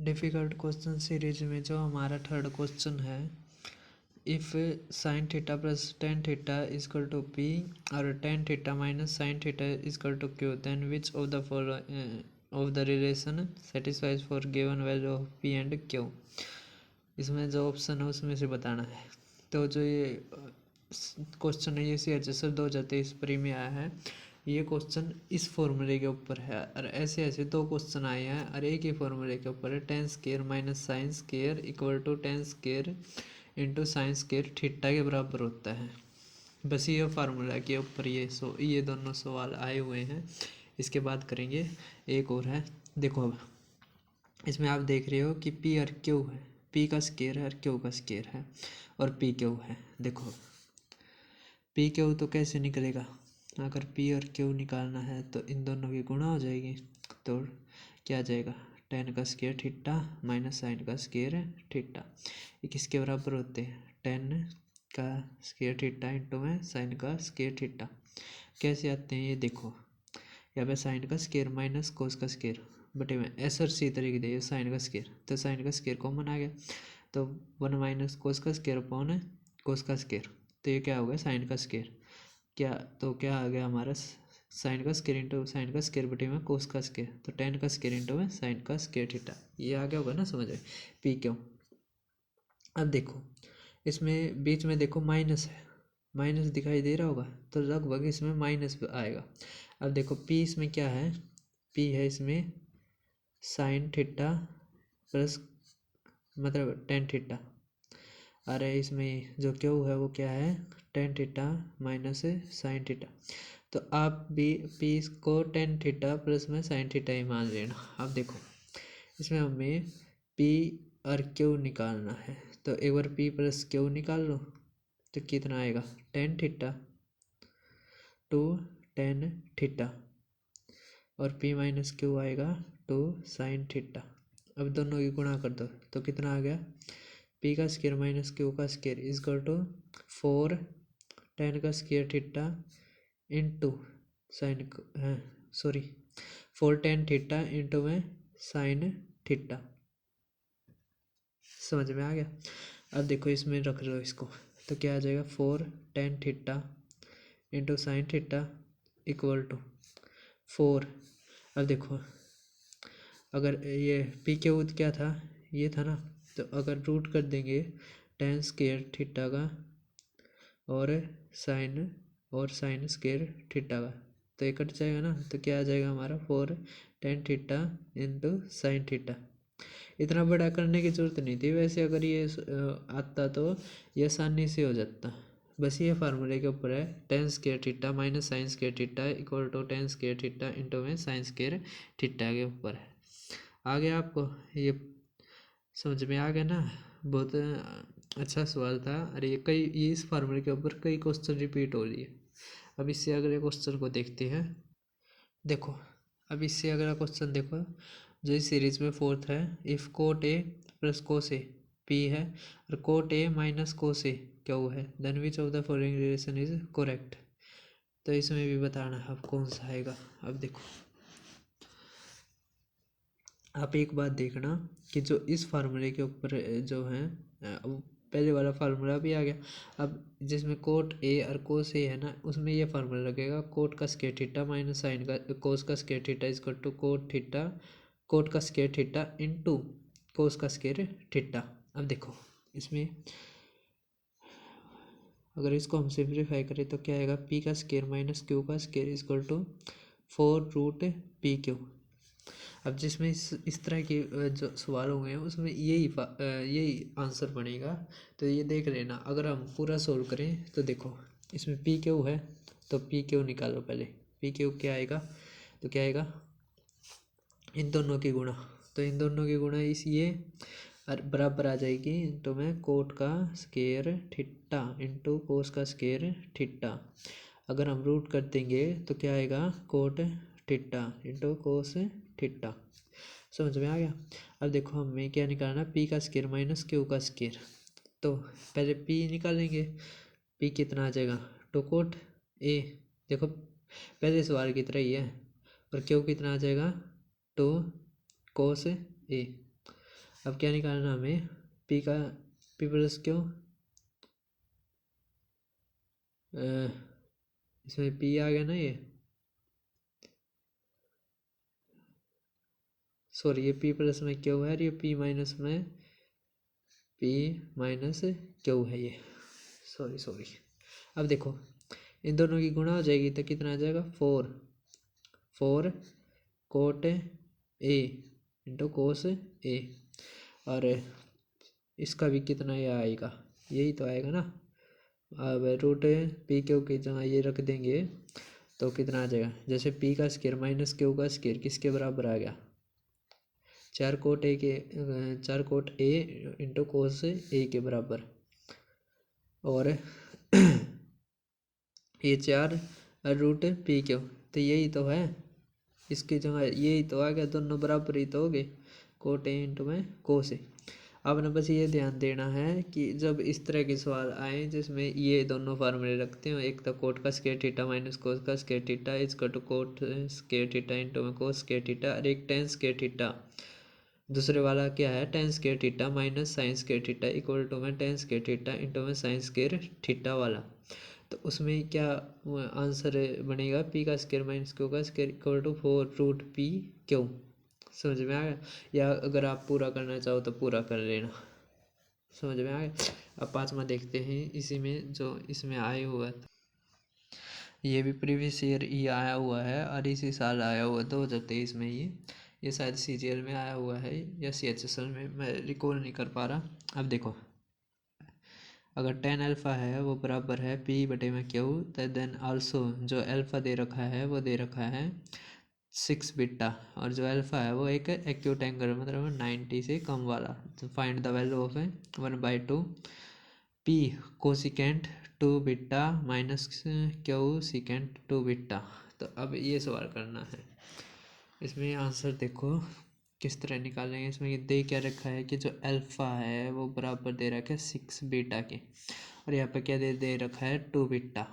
Difficult question series में जो हमारा थर्ड क्वेश्चन है, if sine theta plus tan theta is equal to p और tan theta minus sine theta is equal to q, then which of the relation satisfies for given value of p and q. इसमें जो option है उसमें से बताना है। तो जो ये क्वेश्चन है ये CHSL 2023 प्री में आया है। ये क्वेश्चन इस फॉर्मूले के ऊपर है और ऐसे ऐसे दो क्वेश्चन आए हैं और एक ही फॉर्मूले के ऊपर है। Tan square minus sine square equal to tan square into sine square theta के बराबर होता है। बस ये फार्मूला के ऊपर ये दोनों सवाल आए हुए हैं। इसके बाद करेंगे एक और है। देखो अब इसमें आप देख रहे हो कि पी और क्यू है, पी का स्केयर है और क्यू का स्केयर है और पी क्यू है। देखो पी क्यू तो कैसे निकलेगा, अगर पी और क्यू निकालना है तो इन दोनों की गुणा हो जाएगी। तो क्या आ जाएगा, टेन का स्केयर थीटा माइनस साइन का स्केयर थीटा, ये किसके बराबर होते हैं, टेन का स्केयर थीटा इंटू में साइन का स्केयर थीटा। कैसे आते हैं ये देखो, यहाँ पे साइन का स्केयर माइनस कोस का स्केयर बटे में ऐसा सी तरीके दे साइन का स्केयर, तो साइन का स्केयर कॉमन आ गया तो वन माइनस कोस का स्केयर अपॉन कोस का स्केयर, तो ये क्या हो गया साइन का स्केयर। क्या आ गया हमारा साइन का स्केयर इंटू साइन का स्केयर बटे में कोस का स्केयर, तो टेन का स्केयर इंटू में साइन का स्केयर थीटा, ये आ गया होगा ना समझ में पी क्यों। अब देखो इसमें बीच में देखो माइनस है, माइनस दिखाई दे रहा होगा तो लगभग इसमें माइनस आएगा। अब देखो पी इसमें क्या है, पी है इसमें साइन थीटा प्लस मतलब टेन थीटा, अरे इसमें जो क्यू है वो क्या है ten theta minus sine theta. तो आप भी पी को टेन थीटा प्लस में साइन थीटा ही मान लेना। अब देखो इसमें हमें पी और क्यू निकालना है, तो एक बार पी प्लस क्यू निकाल लो तो कितना आएगा tan theta two tan theta और पी माइनस क्यू आएगा टू साइन थीटा। अब दोनों की गुणा कर दो तो कितना आ गया, पी का स्केयर माइनस क्यू का square is equal to four tan का square theta into sine sorry four tan theta into में साइन थीटा। समझ में आ गया। अब देखो इसमें रख लो इसको तो क्या आ जाएगा four tan theta into sine theta equal to four. अब देखो अगर ये पी के ऊद क्या था, ये था ना, तो अगर रूट कर देंगे टेन स्केयर थीटा का और साइन स्केयर थीटा का तो ये कट जाएगा ना, तो क्या आ जाएगा हमारा four tan theta into sine theta. इतना बड़ा करने की जरूरत नहीं थी वैसे, अगर ये आता तो ये आसानी से हो जाता। बस ये फार्मूले के ऊपर है, tan square theta minus sine square theta equal to tan square theta into में साइन स्केयर थीटा के ऊपर है। आ गया आपको ये समझ में आ गया ना। बहुत अच्छा सवाल था। अरे ये इस फार्मूले के ऊपर कई क्वेश्चन रिपीट हो रही है। अब इससे अगले क्वेश्चन को देखते हैं। देखो अब इससे अगला क्वेश्चन देखो जो इस सीरीज में फोर्थ है, if cot a plus cos a p है और cot a minus cos a q है, then which of the following relation is correct. तो इसमें भी बताना है अब कौन सा आएगा। अब देखो आप एक बात देखना कि जो इस फार्मूले के ऊपर जो है पहले वाला फार्मूला भी आ गया। अब जिसमें कोट ए और कोस ए है ना, उसमें ये फार्मूला लगेगा कोट का स्केयर थीटा माइनस साइन का कोस का square theta is equal to cot का स्केयर थीटा इंटू कोस का स्केयर थीटा। अब देखो इसमें अगर इसको हम सिंप्लीफाई करें तो क्या आएगा, पी का स्केयर माइनस क्यू का square is equal to four root P Q. अब जिसमें इस तरह के जो सवाल होंगे हैं उसमें यही आंसर बनेगा। तो ये देख लेना, अगर हम पूरा सोल्व करें तो देखो इसमें पी क्यू है तो पी क्यू निकालो पहले, पी क्यू क्या आएगा, तो क्या आएगा इन दोनों की गुणा, तो इन दोनों की गुणा ये बराबर आ जाएगी तो मैं कोट का स्केयर थीटा इंटू कोस का स्केयर थीटा। अगर हम रूट कर देंगे तो क्या आएगा cot theta into cos theta. समझ में आ गया। अब देखो हमें क्या निकालना, पी का स्केयर माइनस क्यू का स्केयर, तो पहले पी निकालेंगे, पी कितना आ जाएगा टू कोट ए, देखो पहले सवाल की तरह ही है, और क्यू कितना आ जाएगा टू कोस ए। अब क्या निकालना हमें, पी प्लस क्यू, इसमें पी आ गया ना, ये सॉरी ये पी प्लस में क्यू है और ये पी माइनस क्यू है ये, सॉरी। अब देखो इन दोनों की गुणा हो जाएगी तो कितना आ जाएगा, 4 कोट ए इंटू कोस ए, और इसका भी कितना ये आएगा, यही तो आएगा ना। अब रूट पी क्यू की जगह ये रख देंगे तो कितना आ जाएगा, जैसे पी का स्क्वायर माइनस क्यू का स्क्वायर किसके बराबर आ गया, 4 कोट ए इंटू कोस ए के बराबर, और ये 4 रूट पी क्यू, तो यही तो है, इसकी जगह यही तो आ गया, दोनों बराबर ही तो हो गए, कोट ए इंटू में कोस ए। अब ना बस ये ध्यान देना है कि जब इस तरह के सवाल आए जिसमें ये दोनों फार्मूले रखते हो, एक तो कोट का स्क्वायर थीटा माइनस कोस का स्क्वायर थीटा इसका to cot square theta into में कोस स्क्वायर थीटा, और एक टेन स्क्वायर थीटा, दूसरे वाला क्या है tan square theta minus sine square theta equal to में टेन स्क्वायर थीटा इंटू में साइन स्क्वायर थीटा वाला, तो उसमें क्या आंसर बनेगा, पी का स्क्वायर माइनस क्यू का square equal to 4 root P Q. समझ में आ गया, या अगर आप पूरा करना चाहो तो पूरा कर लेना, समझ में आ गया। अब पाँचवा देखते हैं, इसी में जो इसमें आया हुआ है, ये भी प्रीवियस ईयर ही आया हुआ है और इसी साल आया हुआ 2023 में, ये शायद CGL में आया हुआ है या CHSL में, मैं रिकॉल नहीं कर पा रहा। अब देखो अगर टेन अल्फ़ा है वो बराबर है पी बटे में क्यू, तो देन आल्सो जो अल्फ़ा दे रखा है वो दे रखा है 6 बीटा, और जो अल्फ़ा है वो एक एक्यूट एंगल मतलब 90 से कम वाला, तो find the value of 1/2 P cosecant 2 beta minus Q secant 2 beta. तो अब ये सवाल करना है, इसमें आंसर देखो किस तरह निकालेंगे। इसमें ये दे क्या रखा है कि जो अल्फ़ा है वो बराबर दे रखा है 6 बीटा के, और यहाँ पे क्या दे रखा है 2 बीटा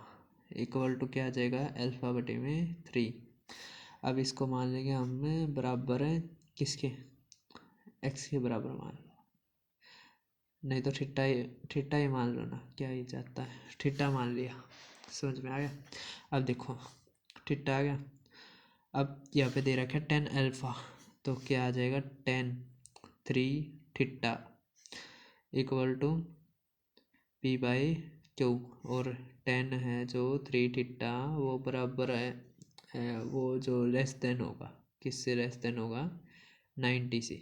इक्वल टू क्या आ जाएगा अल्फ़ा बटे में 3। अब इसको मान लेंगे हम बराबर है किसके, x के बराबर मान लो, नहीं तो थीटा ही मान लो ना, क्या ही जाता है, थीटा मान लिया, समझ में आ गया। अब देखो थीटा आ गया, अब यहाँ पे दे रखा है 10 अल्फ़ा, तो क्या आ जाएगा 10 3 theta equal to P by Q, और 10 है जो 3 थीटा वो बराबर है वो जो लेस देन होगा, किससे लेस देन होगा 90 से,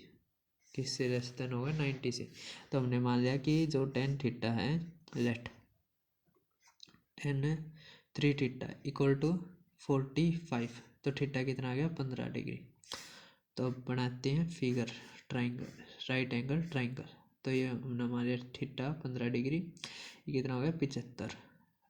किससे लेस देन होगा 90 से। तो हमने मान लिया कि जो 10 थीटा है लेट 10 3 थीटा इक्वल टू 45, तो थीटा कितना आ गया 15 डिग्री। तो अब बनाते हैं figure triangle, right angle triangle, तो ये हमने हमारे थीटा 15 डिग्री, ये कितना हो गया 75।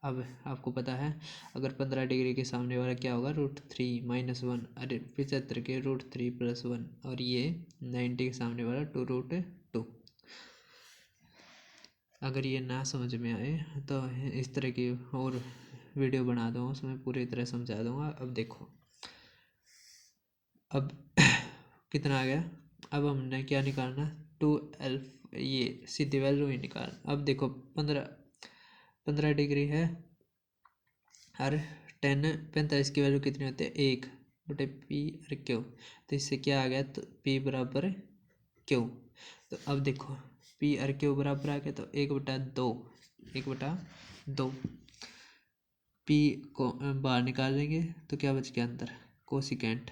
अब आपको पता है अगर 15 डिग्री के सामने वाला क्या होगा √3 -1, अरे 75 के √3 + 1, और ये 90 के सामने वाला 2√2। अगर ये ना समझ में आए तो इस तरह की और वीडियो बना दूँगा, उसमें पूरी तरह समझा दूँगा। अब देखो अब कितना आ गया, अब हमने क्या निकालना 2 ये सीधी वैल्यू ही निकाल। अब देखो 15 डिग्री है और 45 की वैल्यू कितनी होती है 1 बटे पी और क्यू, तो इससे क्या आ गया तो पी बराबर क्यू। तो अब देखो पी और क्यू बराबर आ गया, तो 1/2 पी को बाहर निकाल लेंगे तो क्या बच गया अंदर कोसिकेंट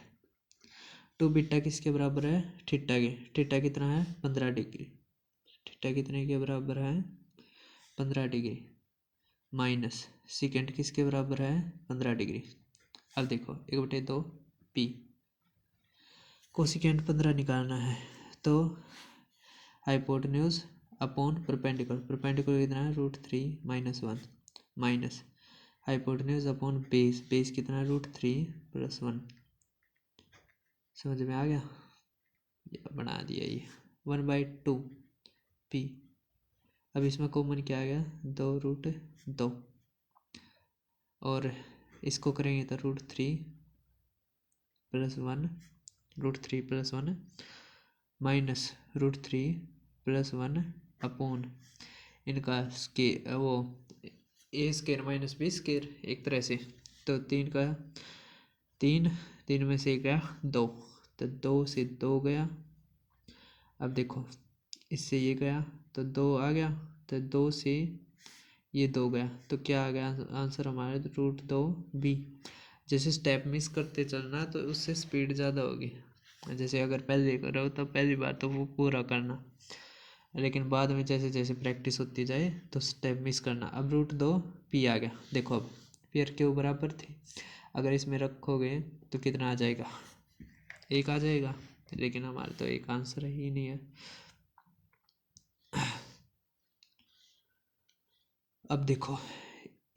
2 बीटा किसके बराबर है थीटा के, थीटा कितना है 15 डिग्री, थीटा कितने के बराबर है 15 डिग्री, माइनस सेकेंड किसके बराबर है 15 डिग्री। अब देखो 1/2 पी, कोसिकेंट 15 निकालना है, तो हाइपोटेन्यूज अपॉन परपेंडिकुलर कितना है √3 - 1 माइनस हाइपोटेन्यूज अपॉन बेस कितना है √3 + 1। समझ में आ गया, ये बना दिया ये 1/2 पी। अब इसमें कॉमन क्या आ गया 2√2, और इसको करेंगे तो √3 + 1 √3 + 1 माइनस √3 + 1 अपॉन इनका वो a² - b², एक तरह से। तो 3 में से गया 2, तो 2 से 2 गया। अब देखो इससे ये गया तो 2 आ गया, तो 2 से ये 2 गया, तो क्या आ गया आंसर हमारा √2b। जैसे स्टेप मिस करते चलना तो उससे स्पीड ज़्यादा होगी। जैसे अगर पहले करो तो पहली बार तो वो पूरा करना, लेकिन बाद में जैसे जैसे प्रैक्टिस होती जाए तो स्टेप मिस करना। अब √2p आ गया। देखो अब p और q बराबर थे, अगर इसमें रखोगे तो कितना आ जाएगा, 1 आ जाएगा, लेकिन हमारा तो एक आंसर ही नहीं है। अब देखो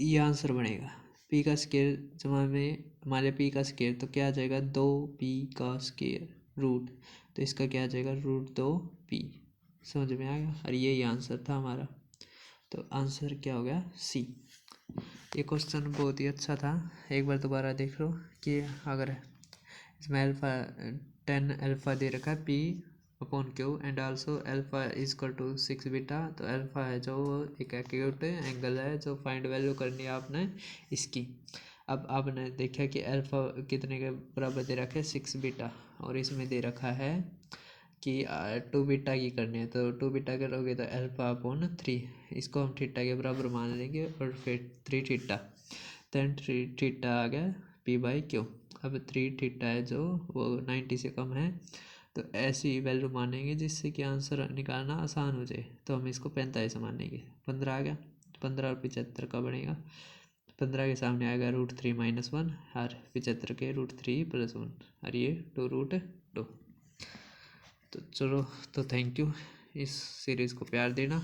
ये आंसर बनेगा p का स्क्वायर जमा में हमारे p का स्क्वायर, तो क्या आ जाएगा 2p का स्क्वायर रूट, तो इसका क्या आ जाएगा √2p। समझ में आ गया, और यही आंसर था हमारा। तो आंसर क्या हो गया सी। ये क्वेश्चन बहुत ही अच्छा था, एक बार दोबारा देख लो कि अगर इसमें अल्फा 10 अल्फा दे रखा है p/q and also alpha = 6 beta, तो अल्फा है जो एक एक्यूट एंगल है जो फाइंड वैल्यू करनी है आपने इसकी। अब आपने देखा कि अल्फा कितने के बराबर दे रखा है 6 बीटा, और इसमें दे रखा है कि 2 बीटा की करनी है, तो 2 बीटा करोगे तो अल्फा/3, इसको हम थीटा के बराबर मान लेंगे, और फिर 3 थीटा, देन 3 थीटा आ गया p/q। अब 3 थीटा है जो वो 90 से कम है, तो ऐसी वैल्यू मानेंगे जिससे कि आंसर निकालना आसान हो जाए। तो हम इसको 45 मानेंगे। 15 आ गया, 15 और 75 का बनेगा। 15 के सामने आएगा √3 - 1, और 75 के √3 + 1, और ये 2√2। तो चलो, तो थैंक यू, इस सीरीज़ को प्यार देना।